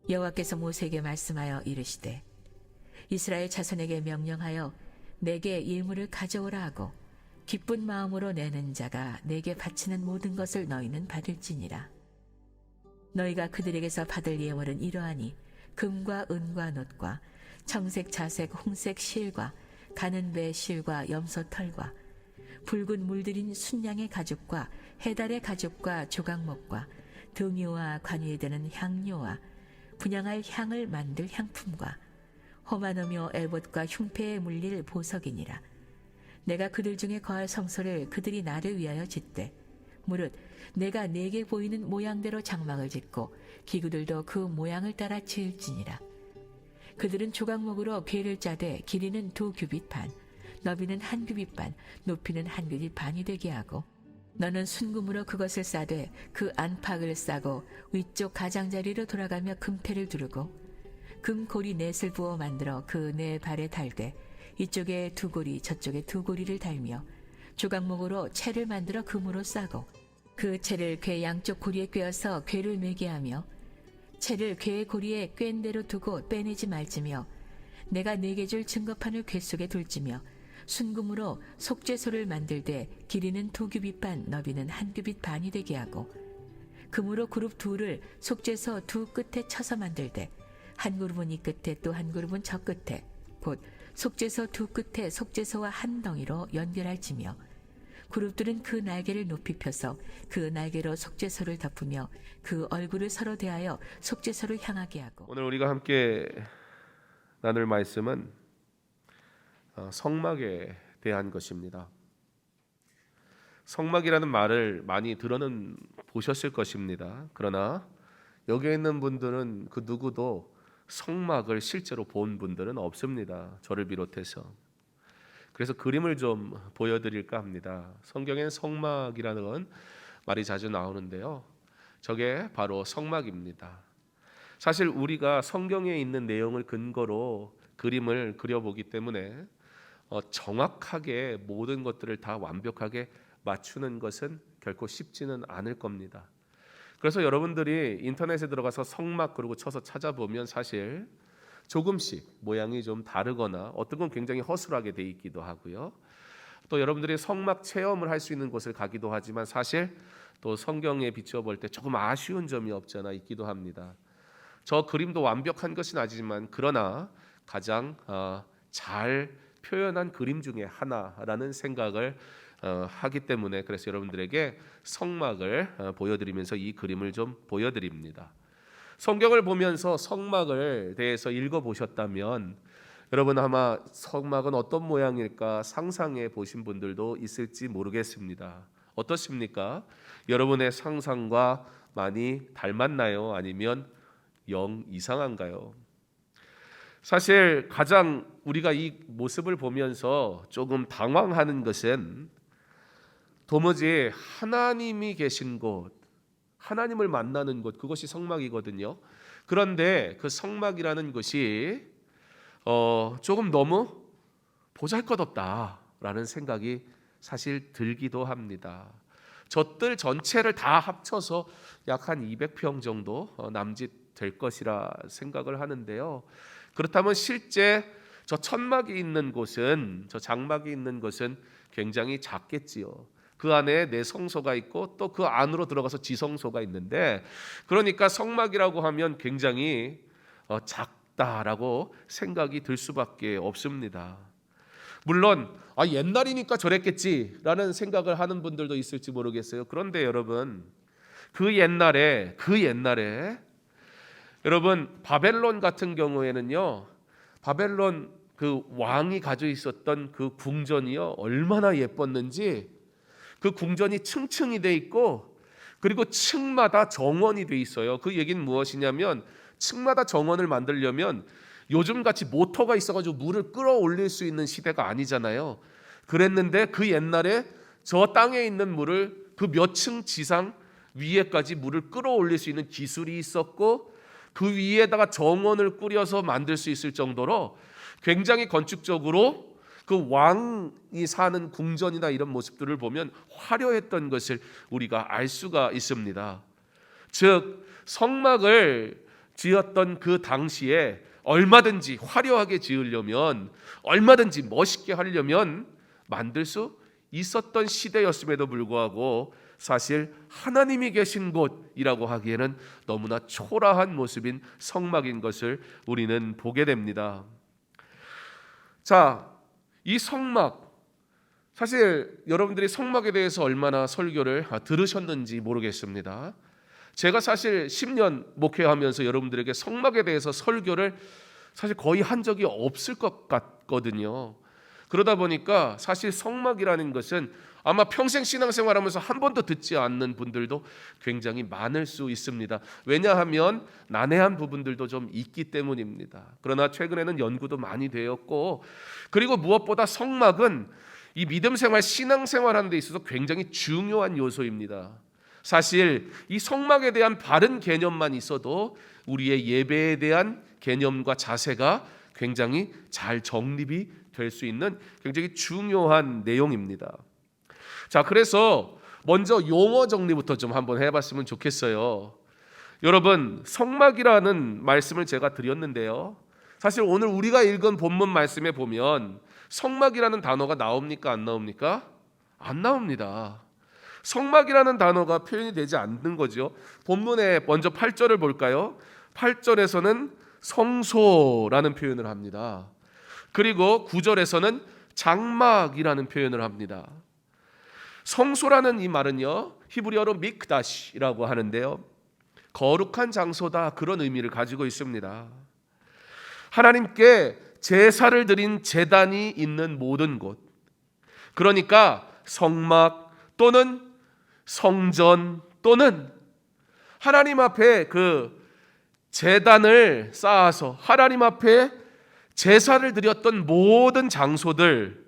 여호와께서 모세에게 말씀하여 이르시되 이스라엘 자손에게 명령하여 내게 예물을 가져오라 하고 기쁜 마음으로 내는 자가 내게 바치는 모든 것을 너희는 받을지니라. 너희가 그들에게서 받을 예물은 이러하니 금과 은과 놋과 청색 자색 홍색 실과 가는 배 실과 염소 털과 붉은 물들인 순양의 가죽과 해달의 가죽과 조각목과 등유와 관유에 드는 향료와 분향할 향을 만들 향품과 호마노며 에봇과 흉패에 물릴 보석이니라. 내가 그들 중에 거할 성소를 그들이 나를 위하여 짓되 무릇 내가 내게 보이는 모양대로 장막을 짓고 기구들도 그 모양을 따라 지을지니라. 그들은 조각목으로 궤를 짜되 길이는 2규빗 반, 너비는 1규빗 반, 높이는 1규빗 반이 되게 하고 너는 순금으로 그것을 싸되 그 안팎을 싸고 위쪽 가장자리로 돌아가며 금패를 두르고 금고리 넷을 부어 만들어 그 네 발에 달되 이쪽에 2고리 저쪽에 2고리를 달며 조각목으로 채를 만들어 금으로 싸고 그 채를 궤 양쪽 고리에 꿰어서 궤를 매게 하며 채를 궤의 고리에 꿰인 대로 두고 빼내지 말지며 내가 네게 줄 증거판을 궤 속에 둘지며 순금으로 속죄소를 만들되 길이는 2규빗 반 너비는 1규빗 반이 되게 하고 금으로 그룹 둘을 속죄소 두 끝에 쳐서 만들되 한 그룹은 이 끝에 또 한 그룹은 저 끝에 곧 속죄소 두 끝에 속죄소와 한 덩이로 연결할지며 그룹들은 그 날개를 높이 펴서 그 날개로 속죄소를 덮으며 그 얼굴을 서로 대하여 속죄소를 향하게 하고. 오늘 우리가 함께 나눌 말씀은 성막에 대한 것입니다. 성막이라는 말을 많이 들어는 보셨을 것입니다. 그러나 여기에 있는 분들은 그 누구도 성막을 실제로 본 분들은 없습니다. 저를 비롯해서. 그래서 그림을 좀 보여드릴까 합니다. 성경엔 성막이라는 말이 자주 나오는데요. 저게 바로 성막입니다. 사실 우리가 성경에 있는 내용을 근거로 그림을 그려보기 때문에 정확하게 모든 것들을 다 완벽하게 맞추는 것은 결코 쉽지는 않을 겁니다. 그래서 여러분들이 인터넷에 들어가서 성막 그러고 쳐서 찾아보면 사실 조금씩 모양이 좀 다르거나 어떤 건 굉장히 허술하게 돼 있기도 하고요. 또 여러분들이 성막 체험을 할 수 있는 곳을 가기도 하지만 사실 또 성경에 비추어 볼 때 조금 아쉬운 점이 없지 않아 있기도 합니다. 저 그림도 완벽한 것은 아니지만 그러나 가장 잘 표현한 그림 중에 하나라는 생각을 하기 때문에 그래서 여러분들에게 성막을 보여드리면서 이 그림을 좀 보여드립니다. 성경을 보면서 성막을 대해서 읽어보셨다면 여러분 아마 성막은 어떤 모양일까 상상해 보신 분들도 있을지 모르겠습니다. 어떻습니까? 여러분의 상상과 많이 닮았나요? 아니면 영 이상한가요? 사실 가장 우리가 이 모습을 보면서 조금 당황하는 것은 도무지 하나님이 계신 곳, 하나님을 만나는 곳, 그것이 성막이거든요. 그런데 그 성막이라는 것이 조금 너무 보잘것없다라는 생각이 사실 들기도 합니다. 젖들 전체를 다 합쳐서 약 한 200평 정도 남짓 될 것이라 생각을 하는데요. 그렇다면 실제 저 천막이 있는 곳은, 저 장막이 있는 곳은 굉장히 작겠지요. 그 안에 내 성소가 있고 또 그 안으로 들어가서 지성소가 있는데, 그러니까 성막이라고 하면 굉장히 작다라고 생각이 들 수밖에 없습니다. 물론 옛날이니까 저랬겠지라는 생각을 하는 분들도 있을지 모르겠어요. 그런데 여러분, 그 옛날에 여러분 바벨론 같은 경우에는요, 바벨론 그 왕이 가지고 있었던 그 궁전이요 얼마나 예뻤는지, 그 궁전이 층층이 돼 있고 그리고 층마다 정원이 돼 있어요. 그 얘기는 무엇이냐면 층마다 정원을 만들려면 요즘같이 모터가 있어가지고 물을 끌어올릴 수 있는 시대가 아니잖아요. 그랬는데 그 옛날에 저 땅에 있는 물을 그 몇 층 지상 위에까지 물을 끌어올릴 수 있는 기술이 있었고, 그 위에다가 정원을 꾸려서 만들 수 있을 정도로 굉장히 건축적으로 그 왕이 사는 궁전이나 이런 모습들을 보면 화려했던 것을 우리가 알 수가 있습니다. 즉 성막을 지었던 그 당시에 얼마든지 화려하게 지으려면, 얼마든지 멋있게 하려면 만들 수 있었던 시대였음에도 불구하고 사실 하나님이 계신 곳이라고 하기에는 너무나 초라한 모습인 성막인 것을 우리는 보게 됩니다. 자, 이 성막, 사실 여러분들이 성막에 대해서 얼마나 설교를 들으셨는지 모르겠습니다. 제가 사실 10년 목회하면서 여러분들에게 성막에 대해서 설교를 사실 거의 한 적이 없을 것 같거든요. 그러다 보니까 사실 성막이라는 것은 아마 평생 신앙생활하면서 한 번도 듣지 않는 분들도 굉장히 많을 수 있습니다. 왜냐하면 난해한 부분들도 좀 있기 때문입니다. 그러나 최근에는 연구도 많이 되었고, 그리고 무엇보다 성막은 이 믿음생활, 신앙생활하는 데 있어서 굉장히 중요한 요소입니다. 사실 이 성막에 대한 바른 개념만 있어도 우리의 예배에 대한 개념과 자세가 굉장히 잘 정립이 될 수 있는 굉장히 중요한 내용입니다. 자, 그래서 먼저 용어 정리부터 좀 한번 해봤으면 좋겠어요. 여러분, 성막이라는 말씀을 제가 드렸는데요, 사실 오늘 우리가 읽은 본문 말씀에 보면 성막이라는 단어가 나옵니까? 안 나옵니까? 안 나옵니다. 성막이라는 단어가 표현이 되지 않는 거죠. 본문에 먼저 8절을 볼까요? 8절에서는 성소라는 표현을 합니다. 그리고 9절에서는 장막이라는 표현을 합니다. 성소라는 이 말은요, 히브리어로 mikdash이라고 하는데요, 거룩한 장소다, 그런 의미를 가지고 있습니다. 하나님께 제사를 드린 제단이 있는 모든 곳, 그러니까 성막 또는 성전 또는 하나님 앞에 그 제단을 쌓아서 하나님 앞에 제사를 드렸던 모든 장소들,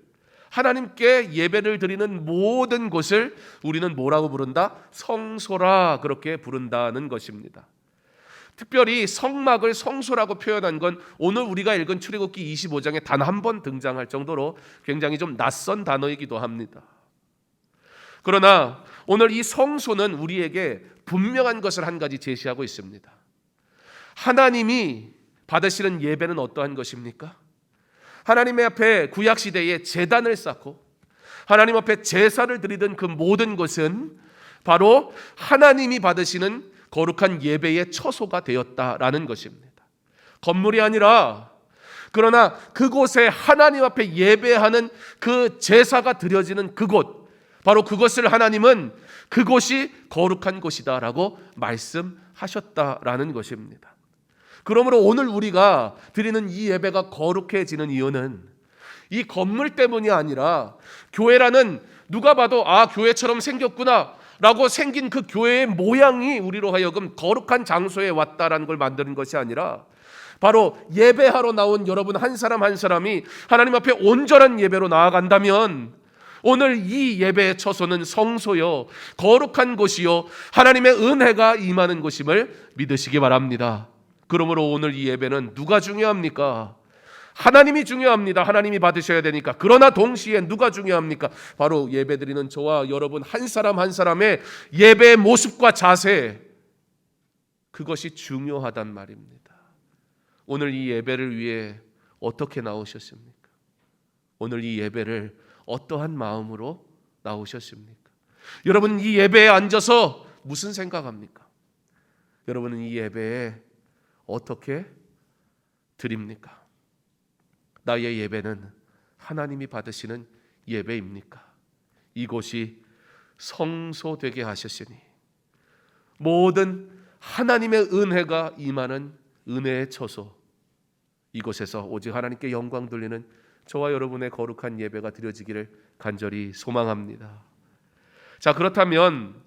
하나님께 예배를 드리는 모든 곳을 우리는 뭐라고 부른다? 성소라, 그렇게 부른다는 것입니다. 특별히 성막을 성소라고 표현한 건 오늘 우리가 읽은 출애굽기 25장에 단 한 번 등장할 정도로 굉장히 좀 낯선 단어이기도 합니다. 그러나 오늘 이 성소는 우리에게 분명한 것을 한 가지 제시하고 있습니다. 하나님이 받으시는 예배는 어떠한 것입니까? 하나님의 앞에 구약시대에 제단을 쌓고 하나님 앞에 제사를 드리던 그 모든 것은 바로 하나님이 받으시는 거룩한 예배의 처소가 되었다라는 것입니다. 건물이 아니라, 그러나 그곳에 하나님 앞에 예배하는 그 제사가 드려지는 그곳, 바로 그것을 하나님은 그곳이 거룩한 곳이다라고 말씀하셨다라는 것입니다. 그러므로 오늘 우리가 드리는 이 예배가 거룩해지는 이유는 이 건물 때문이 아니라, 교회라는 누가 봐도 아, 교회처럼 생겼구나 라고 생긴 그 교회의 모양이 우리로 하여금 거룩한 장소에 왔다라는 걸 만드는 것이 아니라, 바로 예배하러 나온 여러분 한 사람 한 사람이 하나님 앞에 온전한 예배로 나아간다면 오늘 이 예배의 처소는 성소요, 거룩한 곳이요, 하나님의 은혜가 임하는 곳임을 믿으시기 바랍니다. 그러므로 오늘 이 예배는 누가 중요합니까? 하나님이 중요합니다. 하나님이 받으셔야 되니까. 그러나 동시에 누가 중요합니까? 바로 예배드리는 저와 여러분 한 사람 한 사람의 예배의 모습과 자세, 그것이 중요하단 말입니다. 오늘 이 예배를 위해 어떻게 나오셨습니까? 오늘 이 예배를 어떠한 마음으로 나오셨습니까? 여러분 이 예배에 앉아서 무슨 생각합니까? 여러분은 이 예배에 어떻게 드립니까? 나의 예배는 하나님이 받으시는 예배입니까? 이곳이 성소 되게 하셨으니 모든 하나님의 은혜가 임하는 은혜의 처소, 이곳에서 오직 하나님께 영광 돌리는 저와 여러분의 거룩한 예배가 드려지기를 간절히 소망합니다. 자, 그렇다면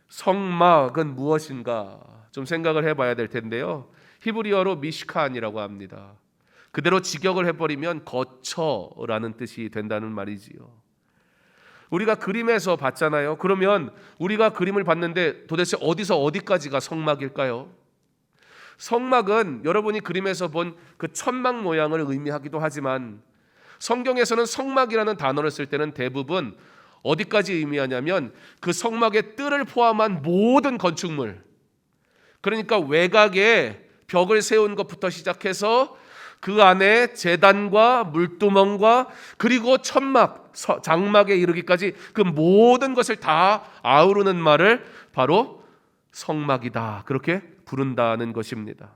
성막은 무엇인가 좀 생각을 해봐야 될 텐데요, 히브리어로 미시칸이라고 합니다. 그대로 직역을 해버리면 거처라는 뜻이 된다는 말이지요. 우리가 그림에서 봤잖아요. 그러면 우리가 그림을 봤는데 도대체 어디서 어디까지가 성막일까요? 성막은 여러분이 그림에서 본 그 천막 모양을 의미하기도 하지만 성경에서는 성막이라는 단어를 쓸 때는 대부분 어디까지 의미하냐면 그 성막의 뜰을 포함한 모든 건축물, 그러니까 외곽에 벽을 세운 것부터 시작해서 그 안에 제단과 물두멍과 그리고 천막, 장막에 이르기까지 그 모든 것을 다 아우르는 말을 바로 성막이다, 그렇게 부른다는 것입니다.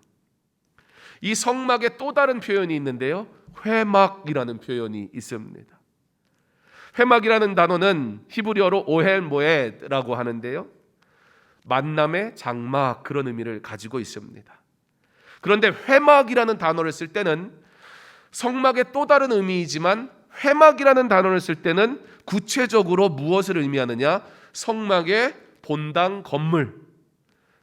이 성막에 또 다른 표현이 있는데요, 회막이라는 표현이 있습니다. 회막이라는 단어는 히브리어로 오헬 모에드라고 하는데요, 만남의 장막, 그런 의미를 가지고 있습니다. 그런데 회막이라는 단어를 쓸 때는 성막의 또 다른 의미이지만 회막이라는 단어를 쓸 때는 구체적으로 무엇을 의미하느냐? 성막의 본당 건물,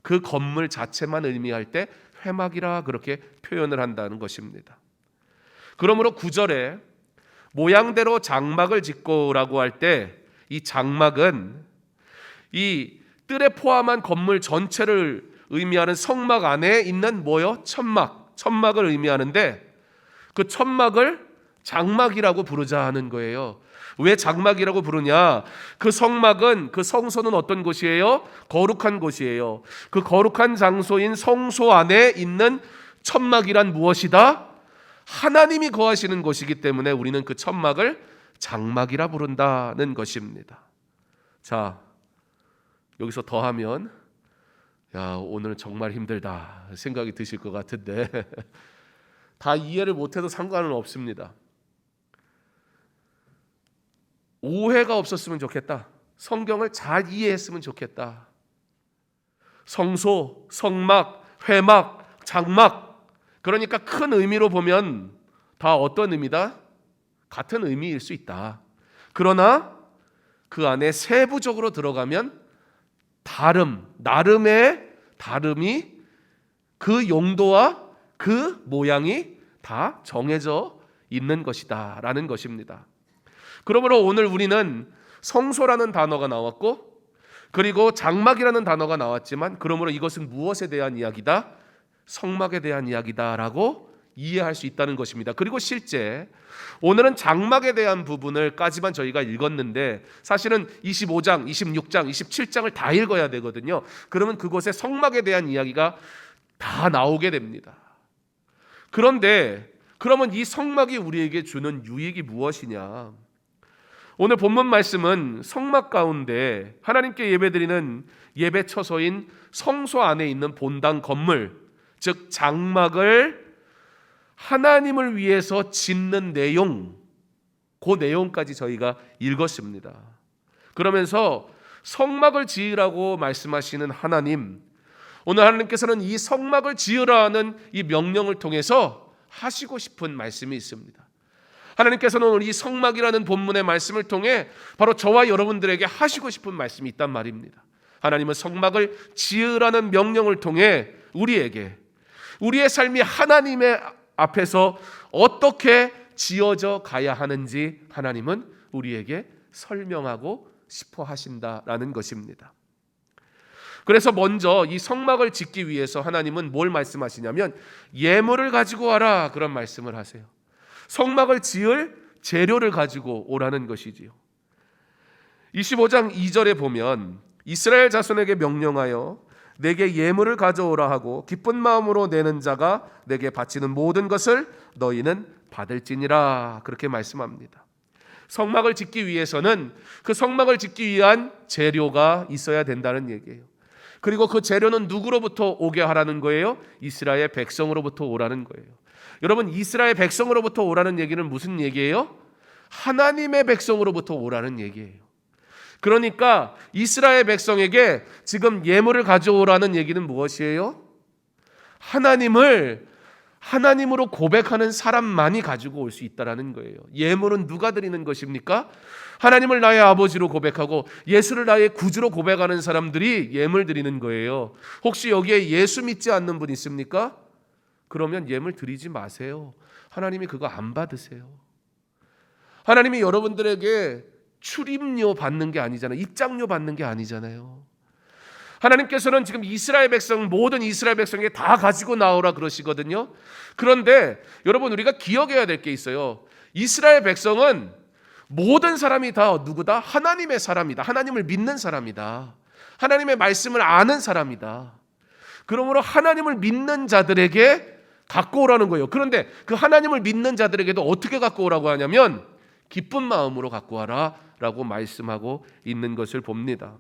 그 건물 자체만 의미할 때 회막이라 그렇게 표현을 한다는 것입니다. 그러므로 9절에 모양대로 장막을 짓고라고 할 때 이 장막은 이 뜰에 포함한 건물 전체를 의미하는 성막 안에 있는 뭐요? 천막을 의미하는데 그 천막을 장막이라고 부르자 하는 거예요. 왜 장막이라고 부르냐? 그 성막은, 그 성소는 어떤 곳이에요? 거룩한 곳이에요. 그 거룩한 장소인 성소 안에 있는 천막이란 무엇이다? 하나님이 거하시는 곳이기 때문에 우리는 그 천막을 장막이라 부른다는 것입니다. 자, 여기서 더하면 야, 오늘 정말 힘들다 생각이 드실 것 같은데 다 이해를 못해도 상관은 없습니다. 오해가 없었으면 좋겠다. 성경을 잘 이해했으면 좋겠다. 성소, 성막, 회막, 장막, 그러니까 큰 의미로 보면 다 어떤 의미다? 같은 의미일 수 있다. 그러나 그 안에 세부적으로 들어가면 나름의 다름이, 그 용도와 그 모양이 다 정해져 있는 것이다 라는 것입니다. 그러므로 오늘 우리는 성소라는 단어가 나왔고 그리고 장막이라는 단어가 나왔지만, 그러므로 이것은 무엇에 대한 이야기다? 성막에 대한 이야기다 라고 이해할 수 있다는 것입니다. 그리고 실제 오늘은 장막에 대한 부분을까지만 저희가 읽었는데 사실은 25장, 26장, 27장을 다 읽어야 되거든요. 그러면 그곳에 성막에 대한 이야기가 다 나오게 됩니다. 그런데 그러면 이 성막이 우리에게 주는 유익이 무엇이냐? 오늘 본문 말씀은 성막 가운데 하나님께 예배드리는 예배 처소인 성소 안에 있는 본당 건물, 즉 장막을 하나님을 위해서 짓는 내용, 그 내용까지 저희가 읽었습니다. 그러면서 성막을 지으라고 말씀하시는 하나님, 오늘 하나님께서는 이 성막을 지으라는 이 명령을 통해서 하시고 싶은 말씀이 있습니다. 하나님께서는 오늘 이 성막이라는 본문의 말씀을 통해 바로 저와 여러분들에게 하시고 싶은 말씀이 있단 말입니다. 하나님은 성막을 지으라는 명령을 통해 우리에게 우리의 삶이 하나님의 앞에서 어떻게 지어져 가야 하는지 하나님은 우리에게 설명하고 싶어 하신다라는 것입니다. 그래서 먼저 이 성막을 짓기 위해서 하나님은 뭘 말씀하시냐면 예물을 가지고 와라, 그런 말씀을 하세요. 성막을 지을 재료를 가지고 오라는 것이지요. 25장 2절에 보면 이스라엘 자손에게 명령하여 내게 예물을 가져오라 하고 기쁜 마음으로 내는 자가 내게 바치는 모든 것을 너희는 받을지니라, 그렇게 말씀합니다. 성막을 짓기 위해서는 그 성막을 짓기 위한 재료가 있어야 된다는 얘기예요. 그리고 그 재료는 누구로부터 오게 하라는 거예요? 이스라엘 백성으로부터 오라는 거예요. 여러분, 이스라엘 백성으로부터 오라는 얘기는 무슨 얘기예요? 하나님의 백성으로부터 오라는 얘기예요. 그러니까 이스라엘 백성에게 지금 예물을 가져오라는 얘기는 무엇이에요? 하나님으로 고백하는 사람만이 가지고 올 수 있다라는 거예요. 예물은 누가 드리는 것입니까? 하나님을 나의 아버지로 고백하고 예수를 나의 구주로 고백하는 사람들이 예물 드리는 거예요. 혹시 여기에 예수 믿지 않는 분 있습니까? 그러면 예물 드리지 마세요. 하나님이 그거 안 받으세요. 하나님이 여러분들에게 출입료 받는 게 아니잖아요. 입장료 받는 게 아니잖아요. 하나님께서는 지금 이스라엘 백성, 모든 이스라엘 백성에게 다 가지고 나오라 그러시거든요. 그런데 여러분, 우리가 기억해야 될 게 있어요. 이스라엘 백성은 모든 사람이 다 누구다? 하나님의 사람이다. 하나님을 믿는 사람이다. 하나님의 말씀을 아는 사람이다. 그러므로 하나님을 믿는 자들에게 갖고 오라는 거예요. 그런데 그 하나님을 믿는 자들에게도 어떻게 갖고 오라고 하냐면 기쁜 마음으로 갖고 와라 라고 말씀하고 있는 것을 봅니다.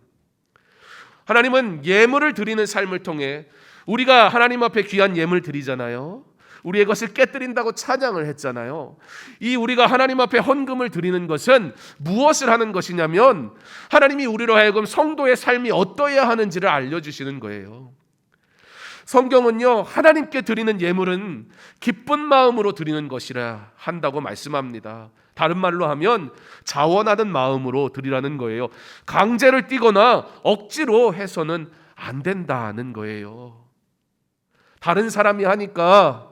하나님은 예물을 드리는 삶을 통해 우리가 하나님 앞에 귀한 예물 드리잖아요. 우리의 것을 깨뜨린다고 찬양을 했잖아요. 이 우리가 하나님 앞에 헌금을 드리는 것은 무엇을 하는 것이냐면 하나님이 우리로 하여금 성도의 삶이 어떠해야 하는지를 알려주시는 거예요. 성경은요, 하나님께 드리는 예물은 기쁜 마음으로 드리는 것이라 한다고 말씀합니다. 다른 말로 하면 자원하는 마음으로 드리라는 거예요. 강제를 띠거나 억지로 해서는 안 된다는 거예요. 다른 사람이 하니까,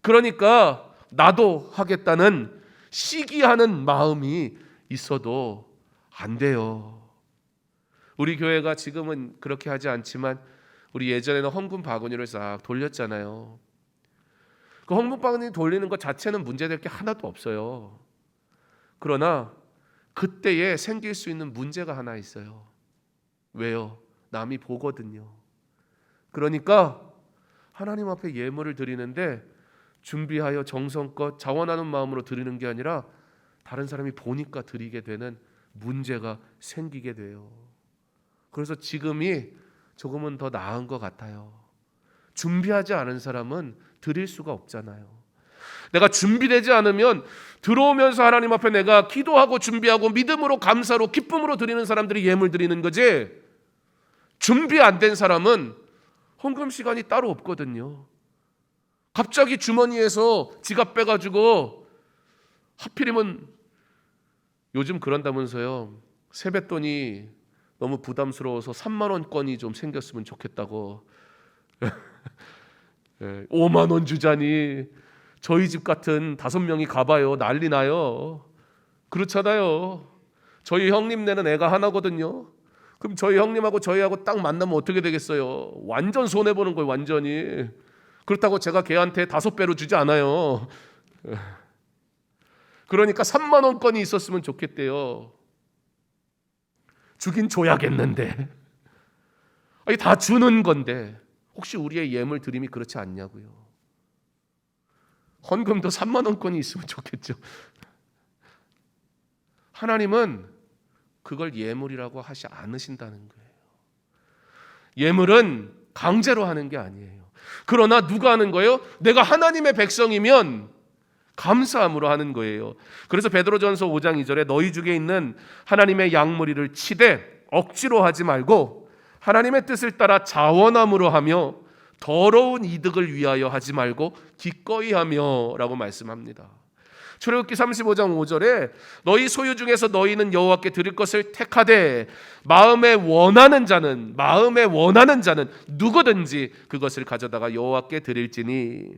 그러니까 나도 하겠다는 시기하는 마음이 있어도 안 돼요. 우리 교회가 지금은 그렇게 하지 않지만 우리 예전에는 헌금 바구니를 싹 돌렸잖아요. 그 헌금 바구니 돌리는 것 자체는 문제될 게 하나도 없어요. 그러나 그때에 생길 수 있는 문제가 하나 있어요. 왜요? 남이 보거든요. 그러니까 하나님 앞에 예물을 드리는데 준비하여 정성껏 자원하는 마음으로 드리는 게 아니라 다른 사람이 보니까 드리게 되는 문제가 생기게 돼요. 그래서 지금이 조금은 더 나은 것 같아요. 준비하지 않은 사람은 드릴 수가 없잖아요. 내가 준비되지 않으면 들어오면서 하나님 앞에 내가 기도하고 준비하고 믿음으로 감사로 기쁨으로 드리는 사람들이 예물 드리는 거지, 준비 안 된 사람은 헌금 시간이 따로 없거든요. 갑자기 주머니에서 지갑 빼가지고, 하필이면 요즘 그런다면서요, 세뱃돈이 너무 부담스러워서 3만 원권이 좀 생겼으면 좋겠다고 5만 원 주자니 저희 집 같은 5명이 가봐요, 난리 나요. 그렇잖아요. 저희 형님네는 애가 하나거든요. 그럼 저희 형님하고 저희하고 딱 만나면 어떻게 되겠어요? 완전 손해보는 거예요, 완전히. 그렇다고 제가 걔한테 5배로 주지 않아요. 그러니까 3만 원권이 있었으면 좋겠대요. 주긴 줘야겠는데, 아니, 다 주는 건데 혹시 우리의 예물 드림이 그렇지 않냐고요. 헌금도 3만 원권이 있으면 좋겠죠. 하나님은 그걸 예물이라고 하지 않으신다는 거예요. 예물은 강제로 하는 게 아니에요. 그러나 누가 하는 거예요? 내가 하나님의 백성이면 감사함으로 하는 거예요. 그래서 베드로전서 5장 2절에 너희 중에 있는 하나님의 양무리를 치되 억지로 하지 말고 하나님의 뜻을 따라 자원함으로 하며 더러운 이득을 위하여 하지 말고 기꺼이 하며 라고 말씀합니다. 출애굽기 35장 5절에 너희 소유 중에서 너희는 여호와께 드릴 것을 택하되 마음에 원하는 자는 누구든지 그것을 가져다가 여호와께 드릴지니.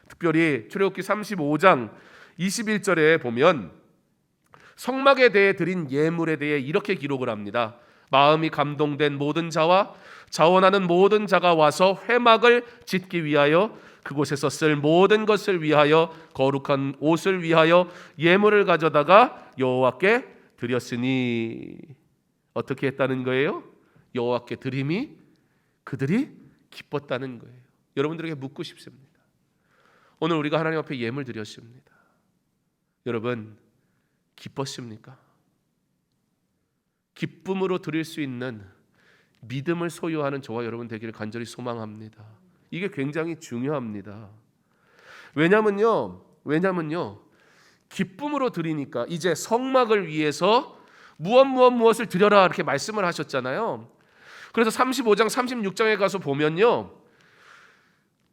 특별히 출애굽기 35장 21절에 보면 성막에 대해 드린 예물에 대해 이렇게 기록을 합니다. 마음이 감동된 모든 자와 자원하는 모든 자가 와서 회막을 짓기 위하여 그곳에서 쓸 모든 것을 위하여 거룩한 옷을 위하여 예물을 가져다가 여호와께 드렸으니. 어떻게 했다는 거예요? 여호와께 드림이 그들이 기뻤다는 거예요. 여러분들에게 묻고 싶습니다. 오늘 우리가 하나님 앞에 예물 드렸습니다. 여러분 기뻤습니까? 기쁨으로 드릴 수 있는 믿음을 소유하는 저와 여러분 되기를 간절히 소망합니다. 이게 굉장히 중요합니다. 왜냐면요 기쁨으로 드리니까 이제 성막을 위해서 무엇을 드려라 이렇게 말씀을 하셨잖아요. 그래서 35장 36장에 가서 보면요,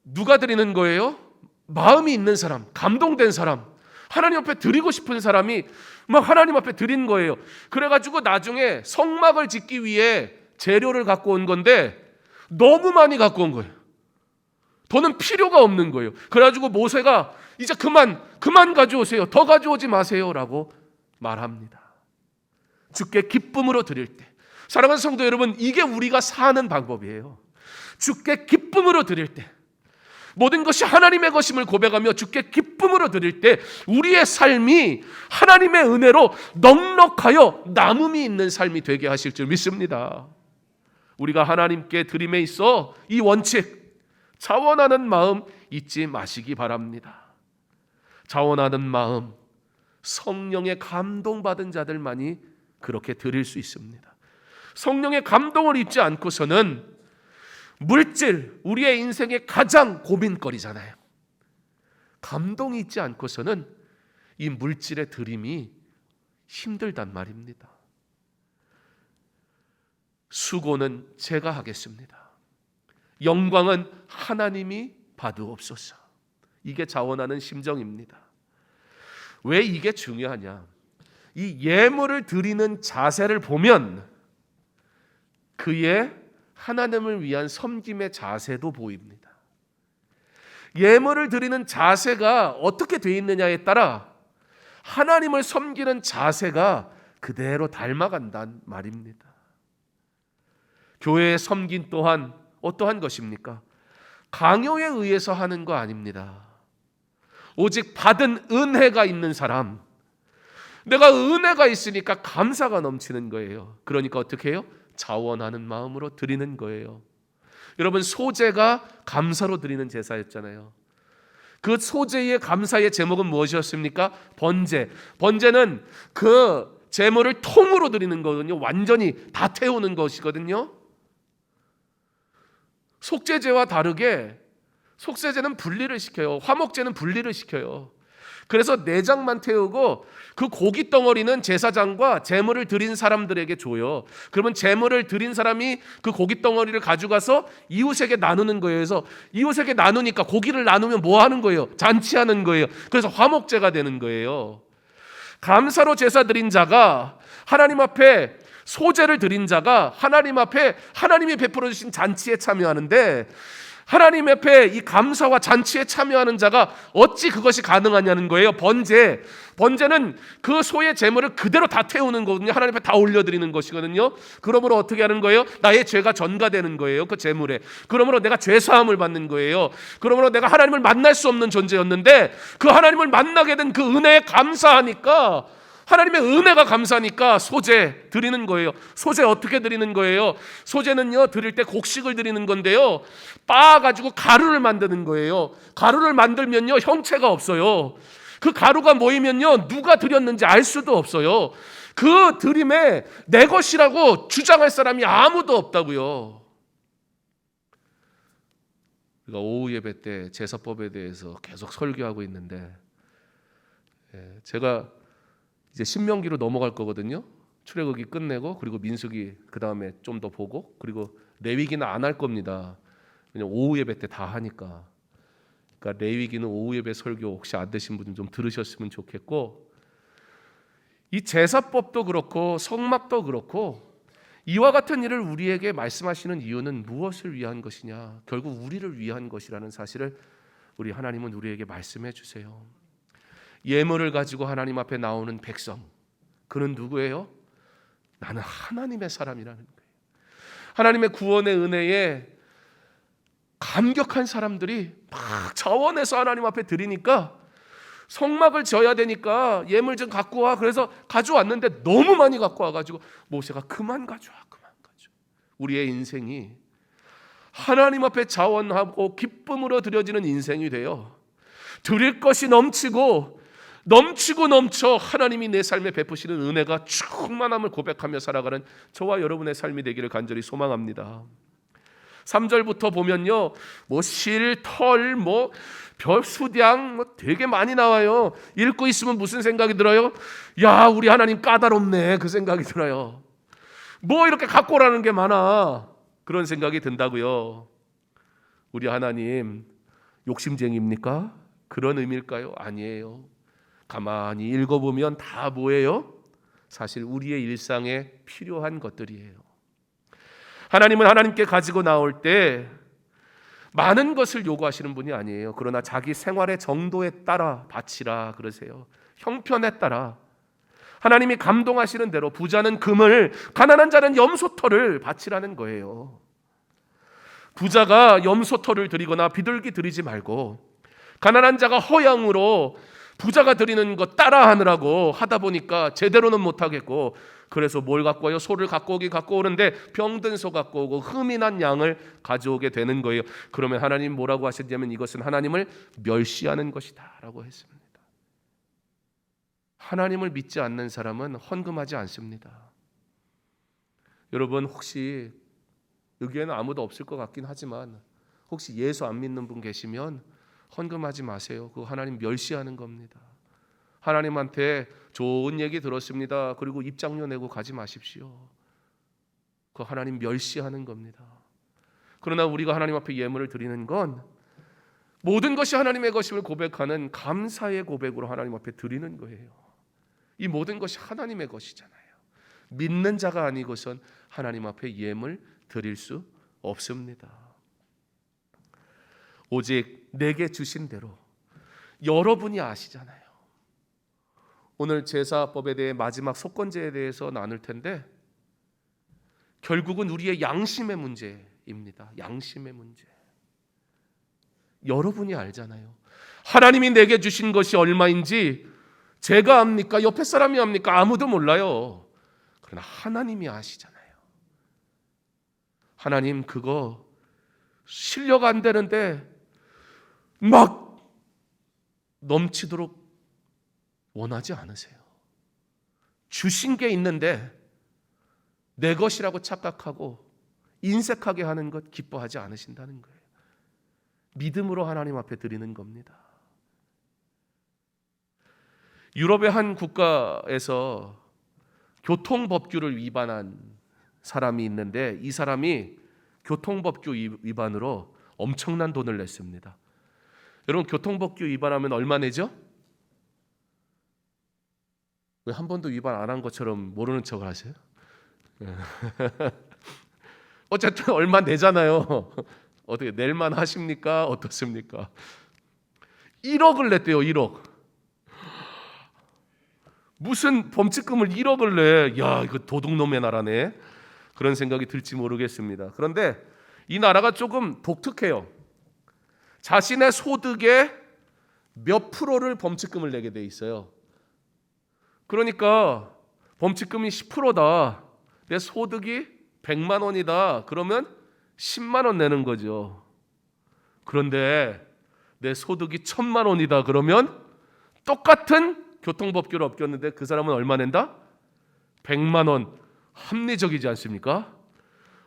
누가 드리는 거예요? 마음이 있는 사람, 감동된 사람, 하나님 앞에 드리고 싶은 사람이 막 하나님 앞에 드린 거예요. 그래가지고 나중에 성막을 짓기 위해 재료를 갖고 온 건데 너무 많이 갖고 온 거예요. 더는 필요가 없는 거예요. 그래가지고 모세가 이제 그만 가져오세요. 더 가져오지 마세요 라고 말합니다. 주께 기쁨으로 드릴 때, 사랑하는 성도 여러분, 이게 우리가 사는 방법이에요. 주께 기쁨으로 드릴 때, 모든 것이 하나님의 것임을 고백하며 주께 기쁨으로 드릴 때 우리의 삶이 하나님의 은혜로 넉넉하여 남음이 있는 삶이 되게 하실 줄 믿습니다. 우리가 하나님께 드림에 있어 이 원칙, 자원하는 마음 잊지 마시기 바랍니다. 자원하는 마음, 성령의 감동받은 자들만이 그렇게 드릴 수 있습니다. 성령의 감동을 입지 않고서는 물질, 우리의 인생의 가장 고민거리잖아요. 감동이 있지 않고서는 이 물질의 드림이 힘들단 말입니다. 수고는 제가 하겠습니다. 영광은 하나님이 받으옵소서. 이게 자원하는 심정입니다. 왜 이게 중요하냐? 이 예물을 드리는 자세를 보면 그의 하나님을 위한 섬김의 자세도 보입니다. 예물을 드리는 자세가 어떻게 되어 있느냐에 따라 하나님을 섬기는 자세가 그대로 닮아간다는 말입니다. 교회의 섬김 또한 어떠한 것입니까? 강요에 의해서 하는 거 아닙니다. 오직 받은 은혜가 있는 사람, 내가 은혜가 있으니까 감사가 넘치는 거예요. 그러니까 어떻게 해요? 자원하는 마음으로 드리는 거예요. 여러분, 소제가 감사로 드리는 제사였잖아요. 그 소제의 감사의 제목은 무엇이었습니까? 번제. 번제는 그 제물을 통으로 드리는 거거든요. 완전히 다 태우는 것이거든요. 속죄제와 다르게 속죄제는 분리를 시켜요. 화목제는 분리를 시켜요. 그래서 내장만 태우고 그 고기 덩어리는 제사장과 제물을 드린 사람들에게 줘요. 그러면 제물을 드린 사람이 그 고기 덩어리를 가져가서 이웃에게 나누는 거예요. 그래서 이웃에게 나누니까 고기를 나누면 뭐 하는 거예요? 잔치하는 거예요. 그래서 화목제가 되는 거예요. 감사로 제사 드린 자가 하나님 앞에 소제를 드린 자가 하나님 앞에 하나님이 베풀어 주신 잔치에 참여하는데, 하나님 앞에 이 감사와 잔치에 참여하는 자가 어찌 그것이 가능하냐는 거예요. 번제는 그 소의 제물을 그대로 다 태우는 거거든요. 하나님 앞에 다 올려드리는 것이거든요. 그러므로 어떻게 하는 거예요? 나의 죄가 전가되는 거예요. 그 제물에. 그러므로 내가 죄사함을 받는 거예요. 그러므로 내가 하나님을 만날 수 없는 존재였는데 그 하나님을 만나게 된 그 은혜에 감사하니까, 하나님의 은혜가 감사하니까 소제 드리는 거예요. 소제 어떻게 드리는 거예요? 소제는요, 드릴 때 곡식을 드리는 건데요, 빻아가지고 가루를 만드는 거예요. 가루를 만들면요, 형체가 없어요. 그 가루가 모이면요, 누가 드렸는지 알 수도 없어요. 그 드림에 내 것이라고 주장할 사람이 아무도 없다고요. 우리가 오후 예배 때 제사법에 대해서 계속 설교하고 있는데, 제가 이제 신명기로 넘어갈 거거든요. 출애굽기 끝내고, 그리고 민수기 그 다음에 좀 더 보고, 그리고 레위기는 안 할 겁니다. 그냥 오후 예배 때 다 하니까. 그러니까 레위기는 오후 예배 설교 혹시 안 되신 분은 좀 들으셨으면 좋겠고, 이 제사법도 그렇고 성막도 그렇고 이와 같은 일을 우리에게 말씀하시는 이유는 무엇을 위한 것이냐? 결국 우리를 위한 것이라는 사실을 우리 하나님은 우리에게 말씀해 주세요. 예물을 가지고 하나님 앞에 나오는 백성, 그는 누구예요? 나는 하나님의 사람이라는 거예요. 하나님의 구원의 은혜에 감격한 사람들이 막 자원해서 하나님 앞에 드리니까, 성막을 지어야 되니까 예물 좀 갖고 와. 그래서 가져왔는데 너무 많이 갖고 와가지고 모세가 그만 가져와. 우리의 인생이 하나님 앞에 자원하고 기쁨으로 드려지는 인생이 돼요. 드릴 것이 넘치고 넘쳐 하나님이 내 삶에 베푸시는 은혜가 충만함을 고백하며 살아가는 저와 여러분의 삶이 되기를 간절히 소망합니다. 3절부터 보면요, 뭐 실, 털, 뭐 별수량 뭐 되게 많이 나와요. 읽고 있으면 무슨 생각이 들어요? 야, 우리 하나님 까다롭네, 그 생각이 들어요. 뭐 이렇게 갖고 오라는 게 많아, 그런 생각이 든다고요. 우리 하나님 욕심쟁이입니까? 그런 의미일까요? 아니에요. 가만히 읽어보면 다 뭐예요? 사실 우리의 일상에 필요한 것들이에요. 하나님은 하나님께 가지고 나올 때 많은 것을 요구하시는 분이 아니에요. 그러나 자기 생활의 정도에 따라 바치라 그러세요. 형편에 따라. 하나님이 감동하시는 대로 부자는 금을, 가난한 자는 염소털을 바치라는 거예요. 부자가 염소털을 드리거나 비둘기 드리지 말고, 가난한 자가 허양으로 부자가 드리는 거 따라 하느라고 하다 보니까 제대로는 못하겠고, 그래서 뭘 갖고 와요? 소를 갖고 오는데 병든 소 갖고 오고 흠이 난 양을 가져오게 되는 거예요. 그러면 하나님 뭐라고 하셨냐면 이것은 하나님을 멸시하는 것이다 라고 했습니다. 하나님을 믿지 않는 사람은 헌금하지 않습니다. 여러분 혹시 여기에는 아무도 없을 것 같긴 하지만 혹시 예수 안 믿는 분 계시면 헌금하지 마세요. 그거 하나님 멸시하는 겁니다. 하나님한테 좋은 얘기 들었습니다. 그리고 입장료 내고 가지 마십시오. 그거 하나님 멸시하는 겁니다. 그러나 우리가 하나님 앞에 예물을 드리는 건 모든 것이 하나님의 것임을 고백하는 감사의 고백으로 하나님 앞에 드리는 거예요. 이 모든 것이 하나님의 것이잖아요. 믿는 자가 아니고선 하나님 앞에 예물 드릴 수 없습니다. 오직 내게 주신 대로 여러분이 아시잖아요. 오늘 제사법에 대해 마지막 속건제에 대해서 나눌 텐데 결국은 우리의 양심의 문제입니다. 양심의 문제. 여러분이 알잖아요. 하나님이 내게 주신 것이 얼마인지 제가 압니까? 옆에 사람이 압니까? 아무도 몰라요. 그러나 하나님이 아시잖아요. 하나님 그거 실력 안 되는데 막 넘치도록 원하지 않으세요. 주신 게 있는데 내 것이라고 착각하고 인색하게 하는 것 기뻐하지 않으신다는 거예요. 믿음으로 하나님 앞에 드리는 겁니다. 유럽의 한 국가에서 교통법규를 위반한 사람이 있는데 이 사람이 교통법규 위반으로 엄청난 돈을 냈습니다. 여러분 교통법규 위반하면 얼마 내죠? 왜 한 번도 위반 안 한 것처럼 모르는 척을 하세요? 어쨌든 얼마 내잖아요. 어떻게 낼만 하십니까? 어떻습니까? 1억을 냈대요. 1억. 무슨 범칙금을 1억을 내? 야, 이거 도둑놈의 나라네. 그런 생각이 들지 모르겠습니다. 그런데 이 나라가 조금 독특해요. 자신의 소득의 몇 프로를 범칙금을 내게 돼 있어요. 그러니까 범칙금이 10%다. 내 소득이 100만 원이다. 그러면 10만 원 내는 거죠. 그런데 내 소득이 1000만 원이다. 그러면 똑같은 교통법규를 어겼는데 그 사람은 얼마 낸다? 100만 원. 합리적이지 않습니까?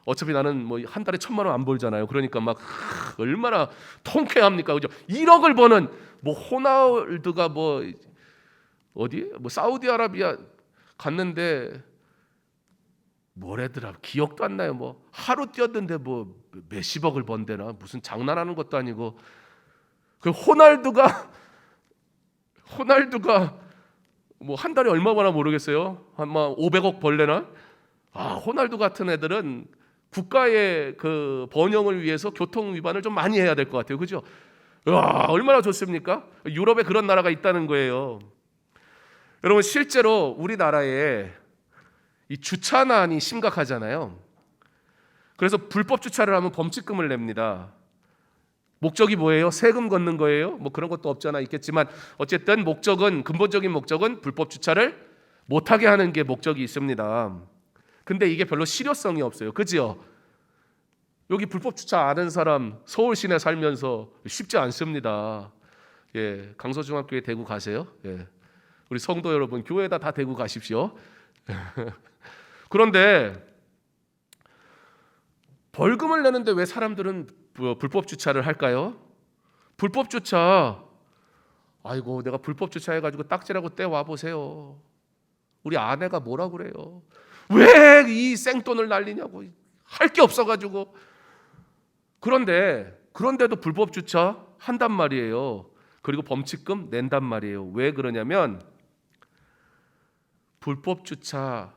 어차피 나는 뭐 한 달에 1000만 원 안 벌잖아요. 그러니까 막 얼마나 통쾌합니까? 그죠? 1억을 버는 뭐 호날두가 뭐 어디? 뭐 사우디아라비아 갔는데 뭐래더라? 기억도 안 나요. 뭐 하루 뛰었는데 뭐 몇십억을 번대나 무슨 장난하는 것도 아니고 그 호날두가 뭐 한 달에 얼마 버나 모르겠어요. 아마 500억 벌래나? 아, 호날두 같은 애들은 국가의 그 번영을 위해서 교통 위반을 좀 많이 해야 될 것 같아요. 그죠? 와, 얼마나 좋습니까? 유럽에 그런 나라가 있다는 거예요. 여러분 실제로 우리나라에 이 주차난이 심각하잖아요. 그래서 불법 주차를 하면 범칙금을 냅니다. 목적이 뭐예요? 세금 걷는 거예요? 뭐 그런 것도 없잖아 있겠지만 어쨌든 근본적인 목적은 불법 주차를 못하게 하는 게 목적이 있습니다. 근데 이게 별로 실효성이 없어요. 그죠? 여기 불법 주차 아는 사람 서울 시내 살면서 쉽지 않습니다. 예, 강서중학교에 대구 가세요. 예, 우리 성도 여러분 교회에다 다 대구 가십시오. 그런데 벌금을 내는데 왜 사람들은 불법 주차를 할까요? 불법 주차, 아이고 내가 불법 주차해가지고 딱지라고 떼와 보세요. 우리 아내가 뭐라 그래요? 왜 이 생돈을 날리냐고. 할 게 없어가지고. 그런데도 불법 주차 한단 말이에요. 그리고 범칙금 낸단 말이에요. 왜 그러냐면 불법 주차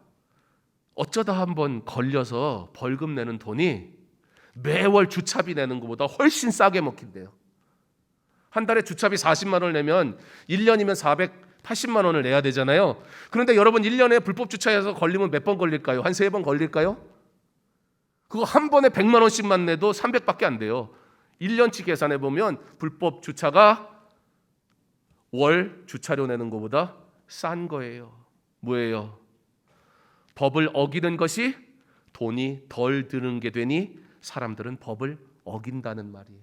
어쩌다 한번 걸려서 벌금 내는 돈이 매월 주차비 내는 것보다 훨씬 싸게 먹힌대요. 한 달에 주차비 40만 원을 내면 1년이면 480만 원을 내야 되잖아요. 그런데 여러분 1년에 불법 주차해서 걸리면 몇 번 걸릴까요? 한 3번 걸릴까요? 그거 한 번에 100만 원씩만 내도 300밖에 안 돼요. 1년치 계산해 보면 불법 주차가 월 주차료 내는 것보다 싼 거예요. 뭐예요? 법을 어기는 것이 돈이 덜 드는 게 되니 사람들은 법을 어긴다는 말이에요.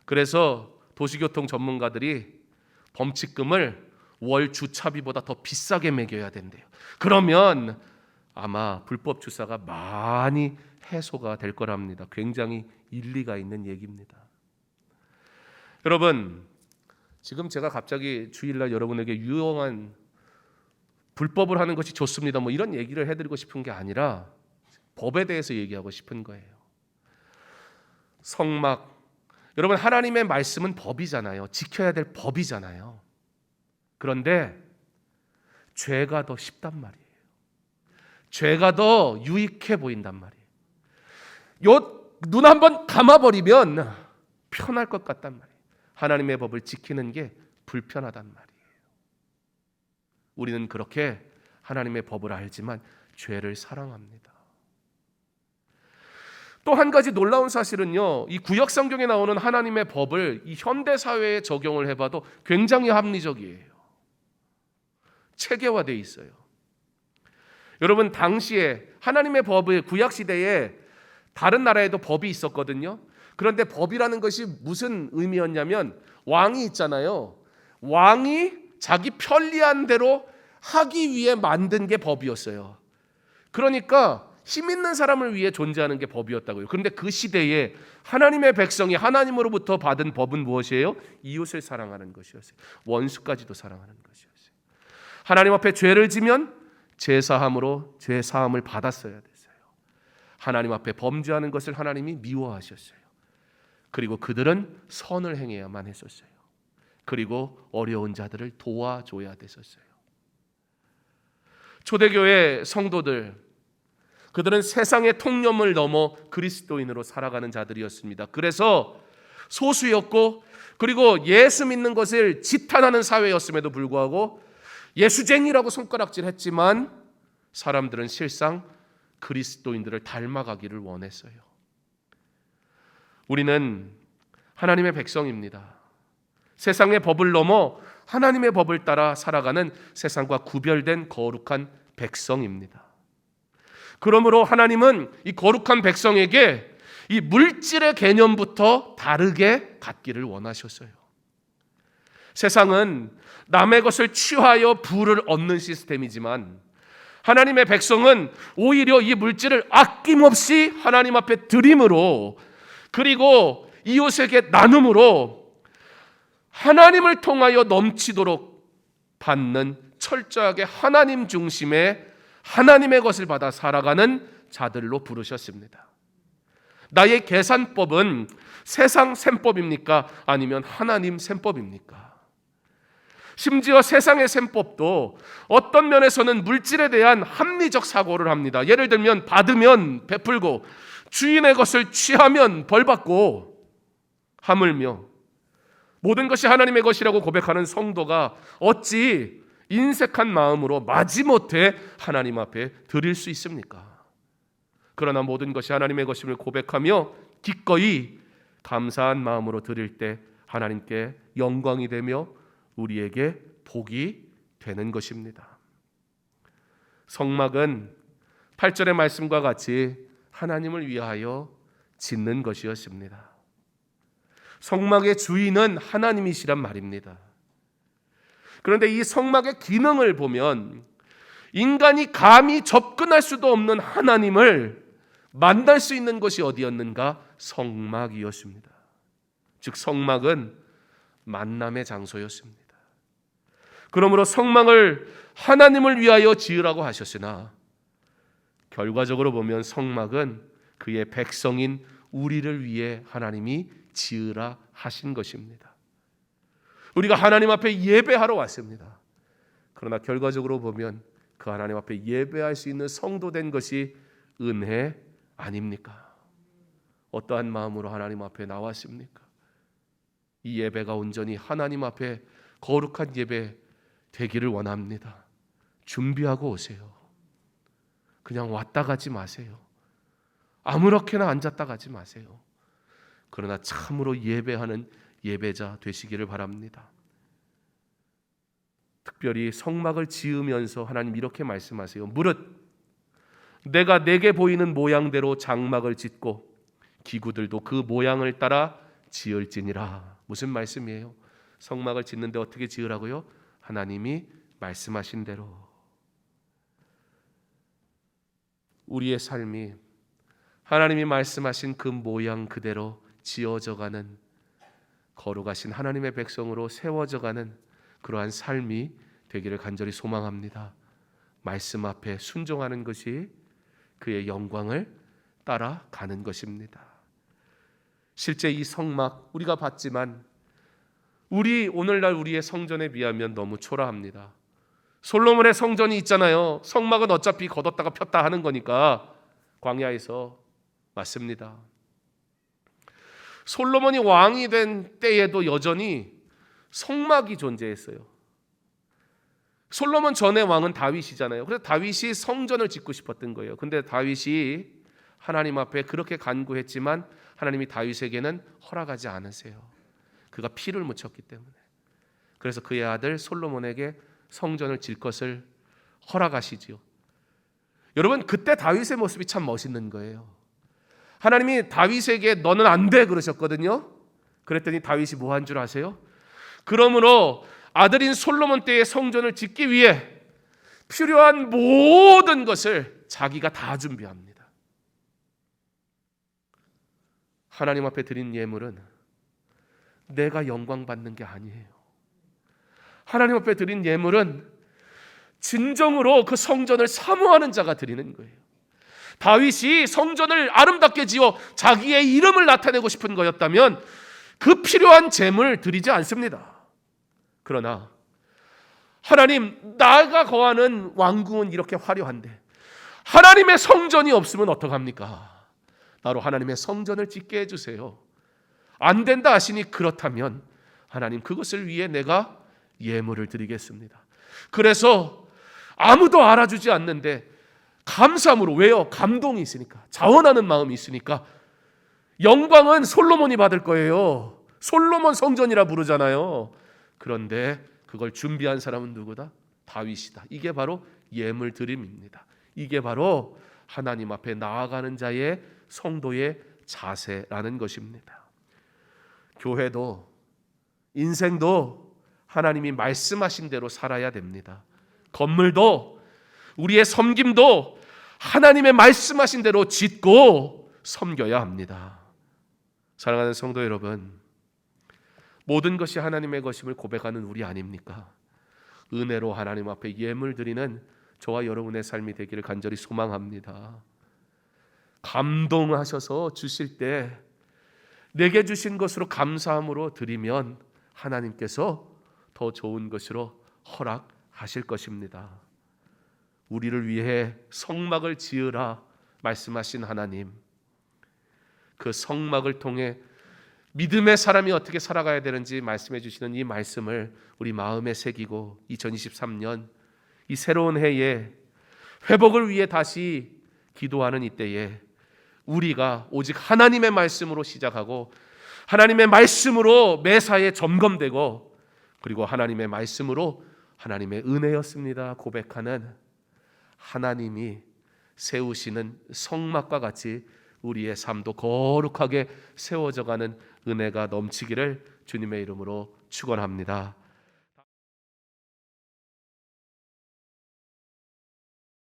그래서 도시교통 전문가들이 범칙금을 월 주차비보다 더 비싸게 매겨야 된대요. 그러면 아마 불법 주차가 많이 해소가 될 거랍니다. 굉장히 일리가 있는 얘기입니다. 여러분, 지금 제가 갑자기 주일날 여러분에게 유용한 불법을 하는 것이 좋습니다, 뭐 이런 얘기를 해드리고 싶은 게 아니라 법에 대해서 얘기하고 싶은 거예요. 성막, 여러분, 하나님의 말씀은 법이잖아요. 지켜야 될 법이잖아요. 그런데 죄가 더 쉽단 말이에요. 죄가 더 유익해 보인단 말이에요. 요 눈 한번 감아버리면 편할 것 같단 말이에요. 하나님의 법을 지키는 게 불편하단 말이에요. 우리는 그렇게 하나님의 법을 알지만 죄를 사랑합니다. 또 한 가지 놀라운 사실은요, 이 구약 성경에 나오는 하나님의 법을 이 현대 사회에 적용을 해봐도 굉장히 합리적이에요. 체계화되어 있어요. 여러분, 당시에 하나님의 법을 구약 시대에 다른 나라에도 법이 있었거든요. 그런데 법이라는 것이 무슨 의미였냐면 왕이 있잖아요. 왕이 자기 편리한 대로 하기 위해 만든 게 법이었어요. 그러니까 힘 있는 사람을 위해 존재하는 게 법이었다고요. 그런데 그 시대에 하나님의 백성이 하나님으로부터 받은 법은 무엇이에요? 이웃을 사랑하는 것이었어요. 원수까지도 사랑하는 것이었어요. 하나님 앞에 죄를 지면 제사함으로 죄사함을 받았어야 됐어요. 하나님 앞에 범죄하는 것을 하나님이 미워하셨어요. 그리고 그들은 선을 행해야만 했었어요. 그리고 어려운 자들을 도와줘야 됐었어요. 초대교회 성도들, 그들은 세상의 통념을 넘어 그리스도인으로 살아가는 자들이었습니다. 그래서 소수였고, 그리고 예수 믿는 것을 지탄하는 사회였음에도 불구하고 예수쟁이라고 손가락질했지만 사람들은 실상 그리스도인들을 닮아가기를 원했어요. 우리는 하나님의 백성입니다. 세상의 법을 넘어 하나님의 법을 따라 살아가는 세상과 구별된 거룩한 백성입니다. 그러므로 하나님은 이 거룩한 백성에게 이 물질의 개념부터 다르게 갖기를 원하셨어요. 세상은 남의 것을 취하여 부를 얻는 시스템이지만 하나님의 백성은 오히려 이 물질을 아낌없이 하나님 앞에 드림으로, 그리고 이웃에게 나눔으로 하나님을 통하여 넘치도록 받는 철저하게 하나님 중심의 하나님의 것을 받아 살아가는 자들로 부르셨습니다. 나의 계산법은 세상 셈법입니까? 아니면 하나님 셈법입니까? 심지어 세상의 셈법도 어떤 면에서는 물질에 대한 합리적 사고를 합니다. 예를 들면 받으면 베풀고 주인의 것을 취하면 벌받고, 하물며 모든 것이 하나님의 것이라고 고백하는 성도가 어찌 인색한 마음으로 마지못해 하나님 앞에 드릴 수 있습니까? 그러나 모든 것이 하나님의 것임을 고백하며 기꺼이 감사한 마음으로 드릴 때 하나님께 영광이 되며 우리에게 복이 되는 것입니다. 성막은 8절의 말씀과 같이 하나님을 위하여 짓는 것이었습니다. 성막의 주인은 하나님이시란 말입니다. 그런데 이 성막의 기능을 보면 인간이 감히 접근할 수도 없는 하나님을 만날 수 있는 것이 어디였는가? 성막이었습니다. 즉 성막은 만남의 장소였습니다. 그러므로 성막을 하나님을 위하여 지으라고 하셨으나 결과적으로 보면 성막은 그의 백성인 우리를 위해 하나님이 지으라 하신 것입니다. 우리가 하나님 앞에 예배하러 왔습니다. 그러나 결과적으로 보면 그 하나님 앞에 예배할 수 있는 성도 된 것이 은혜 아닙니까? 어떠한 마음으로 하나님 앞에 나왔습니까? 이 예배가 온전히 하나님 앞에 거룩한 예배 되기를 원합니다. 준비하고 오세요. 그냥 왔다 가지 마세요. 아무렇게나 앉았다 가지 마세요. 그러나 참으로 예배하는 예배자 되시기를 바랍니다. 특별히 성막을 지으면서 하나님 이렇게 말씀하세요. 무릇 내가 내게 보이는 모양대로 장막을 짓고 기구들도 그 모양을 따라 지을지니라. 무슨 말씀이에요? 성막을 짓는데 어떻게 지으라고요? 하나님이 말씀하신 대로. 우리의 삶이 하나님이 말씀하신 그 모양 그대로 지어져가는, 거룩하신 하나님의 백성으로 세워져가는 그러한 삶이 되기를 간절히 소망합니다. 말씀 앞에 순종하는 것이 그의 영광을 따라가는 것입니다. 실제 이 성막 우리가 봤지만 오늘날 우리의 성전에 비하면 너무 초라합니다. 솔로몬의 성전이 있잖아요. 성막은 어차피 걷었다가 폈다 하는 거니까 광야에서. 맞습니다. 솔로몬이 왕이 된 때에도 여전히 성막이 존재했어요. 솔로몬 전의 왕은 다윗이잖아요. 그래서 다윗이 성전을 짓고 싶었던 거예요. 근데 다윗이 하나님 앞에 그렇게 간구했지만 하나님이 다윗에게는 허락하지 않으세요. 그가 피를 묻혔기 때문에. 그래서 그의 아들 솔로몬에게 성전을 질 것을 허락하시지요. 여러분, 그때 다윗의 모습이 참 멋있는 거예요. 하나님이 다윗에게 너는 안 돼 그러셨거든요. 그랬더니 다윗이 뭐 한 줄 아세요? 그러므로 아들인 솔로몬 때의 성전을 짓기 위해 필요한 모든 것을 자기가 다 준비합니다. 하나님 앞에 드린 예물은 내가 영광 받는 게 아니에요. 하나님 앞에 드린 예물은 진정으로 그 성전을 사모하는 자가 드리는 거예요. 다윗이 성전을 아름답게 지어 자기의 이름을 나타내고 싶은 거였다면 그 필요한 제물 드리지 않습니다. 그러나 하나님, 나가 거하는 왕궁은 이렇게 화려한데 하나님의 성전이 없으면 어떡합니까? 나로 하나님의 성전을 짓게 해주세요. 안 된다 하시니 그렇다면 하나님, 그것을 위해 내가 예물을 드리겠습니다. 그래서 아무도 알아주지 않는데 감사함으로, 왜요? 감동이 있으니까, 자원하는 마음이 있으니까. 영광은 솔로몬이 받을 거예요. 솔로몬 성전이라 부르잖아요. 그런데 그걸 준비한 사람은 누구다? 다윗이다. 이게 바로 예물 드림입니다. 이게 바로 하나님 앞에 나아가는 자의 성도의 자세라는 것입니다. 교회도 인생도 하나님이 말씀하신 대로 살아야 됩니다. 건물도, 우리의 섬김도 하나님의 말씀하신 대로 짓고 섬겨야 합니다. 사랑하는 성도 여러분, 모든 것이 하나님의 것임을 고백하는 우리 아닙니까? 은혜로 하나님 앞에 예물 드리는 저와 여러분의 삶이 되기를 간절히 소망합니다. 감동하셔서 주실 때 내게 주신 것으로 감사함으로 드리면 하나님께서 더 좋은 것으로 허락하실 것입니다. 우리를 위해 성막을 지으라 말씀하신 하나님, 그 성막을 통해 믿음의 사람이 어떻게 살아가야 되는지 말씀해 주시는 이 말씀을 우리 마음에 새기고 2023년 이 새로운 해에 회복을 위해 다시 기도하는 이때에 우리가 오직 하나님의 말씀으로 시작하고 하나님의 말씀으로 매사에 점검되고 그리고 하나님의 말씀으로 하나님의 은혜였습니다 고백하는 하나님이 세우시는 성막과 같이 우리의 삶도 거룩하게 세워져가는 은혜가 넘치기를 주님의 이름으로 축원합니다.